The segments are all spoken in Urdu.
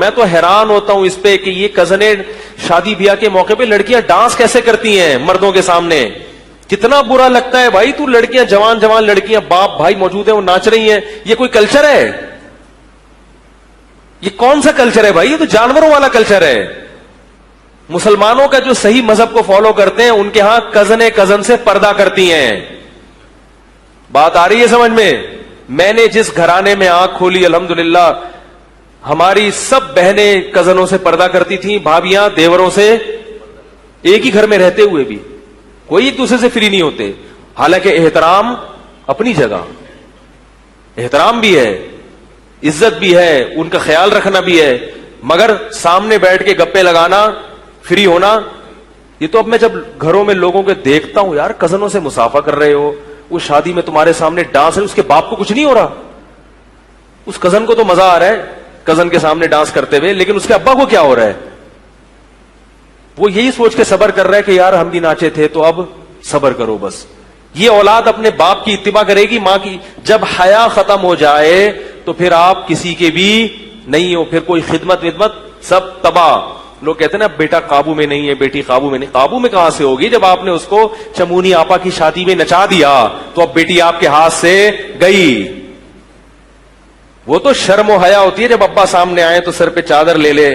میں تو حیران ہوتا ہوں اس پہ کہ یہ کزنیں شادی بیاہ کے موقع پہ لڑکیاں ڈانس کیسے کرتی ہیں مردوں کے سامنے. کتنا برا لگتا ہے بھائی. تو لڑکیاں جوان جوان لڑکیاں باپ بھائی موجود ہیں وہ ناچ رہی ہیں. یہ کوئی کلچر ہے؟ یہ کون سا کلچر ہے بھائی؟ یہ تو جانوروں والا کلچر ہے. مسلمانوں کا جو صحیح مذہب کو فالو کرتے ہیں ان کے ہاں کزن سے پردہ کرتی ہیں. بات آ رہی ہے سمجھ میں؟ میں نے جس گھرانے میں آنکھ کھولی الحمدللہ ہماری سب بہنیں کزنوں سے پردہ کرتی تھیں, بھابیاں دیوروں سے, ایک ہی گھر میں رہتے ہوئے بھی کوئی ایک دوسرے سے فری نہیں ہوتے. حالانکہ احترام اپنی جگہ, احترام بھی ہے, عزت بھی ہے, ان کا خیال رکھنا بھی ہے, مگر سامنے بیٹھ کے گپے لگانا, فری ہونا, یہ تو اب میں جب گھروں میں لوگوں کے دیکھتا ہوں یار کزنوں سے مسافہ کر رہے ہو, وہ شادی میں تمہارے سامنے ڈانس ہے, اس کے باپ کو کچھ نہیں ہو رہا, اس کزن کو تو مزہ آ رہا ہے کزن کے سامنے ڈانس کرتے ہوئے, لیکن اس کے ابا کو کیا ہو رہا ہے؟ وہ یہی سوچ کے صبر کر رہا ہے کہ یار ہم بھی ناچے تھے تو اب صبر کرو بس. یہ اولاد اپنے باپ کی اتباع کرے گی, ماں کی. جب حیا ختم ہو جائے تو پھر آپ کسی کے بھی نہیں ہو, پھر کوئی خدمت ودمت سب تباہ. لوگ کہتے ہیں نا بیٹا قابو میں نہیں ہے, بیٹی قابو میں نہیں. قابو میں کہاں سے ہوگی جب آپ نے اس کو چمونی آپا کی شادی میں نچا دیا تو اب بیٹی آپ کے ہاتھ سے گئی. وہ تو شرم و حیا ہوتی ہے جب ابا سامنے آئے تو سر پہ چادر لے لے.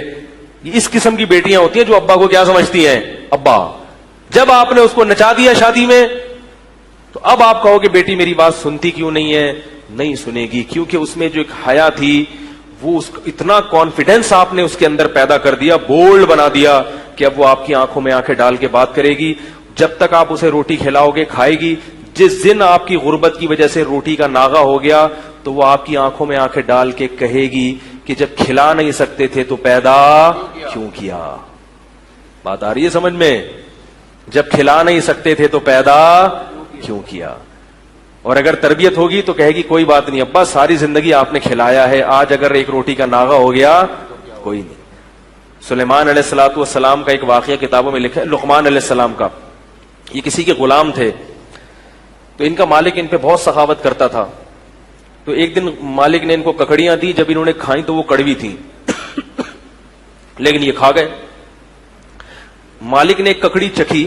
اس قسم کی بیٹیاں ہوتی ہیں جو ابا کو کیا سمجھتی ہیں؟ ابا. جب آپ نے اس کو نچا دیا شادی میں تو اب آپ کہو کہ بیٹی میری بات سنتی کیوں نہیں ہے؟ نہیں سنے گی, کیونکہ اس میں جو ایک حیا تھی وہ اتنا کانفیڈینس آپ نے اس کے اندر پیدا کر دیا, بولڈ بنا دیا کہ اب وہ آپ کی آنکھوں میں آنکھیں ڈال کے بات کرے گی. جب تک آپ اسے روٹی کھلاؤ گے کھائے گی. جس دن آپ کی غربت کی وجہ سے روٹی کا ناغہ ہو گیا تو وہ آپ کی آنکھوں میں آنکھیں ڈال کے کہے گی کہ جب کھلا نہیں سکتے تھے تو پیدا کیوں کیا. بات آ رہی ہے سمجھ میں؟ جب کھلا نہیں سکتے تھے تو پیدا کیوں کیا. اور اگر تربیت ہوگی تو کہے گی کوئی بات نہیں ابا, ساری زندگی آپ نے کھلایا ہے, آج اگر ایک روٹی کا ناغہ ہو گیا کوئی نہیں. سلیمان علیہ الصلوۃ والسلام کا ایک واقعہ کتابوں میں لکھا ہے, لقمان علیہ السلام کا. یہ کسی کے غلام تھے تو ان کا مالک ان پہ بہت سخاوت کرتا تھا. تو ایک دن مالک نے ان کو ککڑیاں دی, جب انہوں نے کھائیں تو وہ کڑوی تھیں لیکن یہ کھا گئے. مالک نے ایک ککڑی چکھی,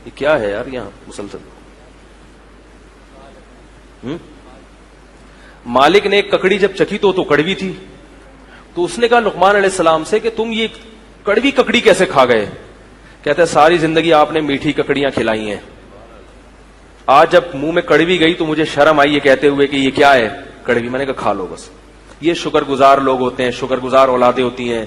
یہ کیا ہے یار یہاں مسلسل. مالک نے ایک ککڑی جب چکھی تو کڑوی تھی. تو اس نے کہا لقمان علیہ السلام سے کہ تم یہ کڑوی ککڑی کیسے کھا گئے؟ کہتے ہیں ساری زندگی آپ نے میٹھی ککڑیاں کھلائی ہیں, آج جب منہ میں کڑوی گئی تو مجھے شرم آئی یہ کہتے ہوئے کہ یہ کیا ہے؟ کڑوی. میں نے کہا کھا لو بس. یہ شکر گزار لوگ ہوتے ہیں, شکر گزار اولادیں ہوتی ہیں.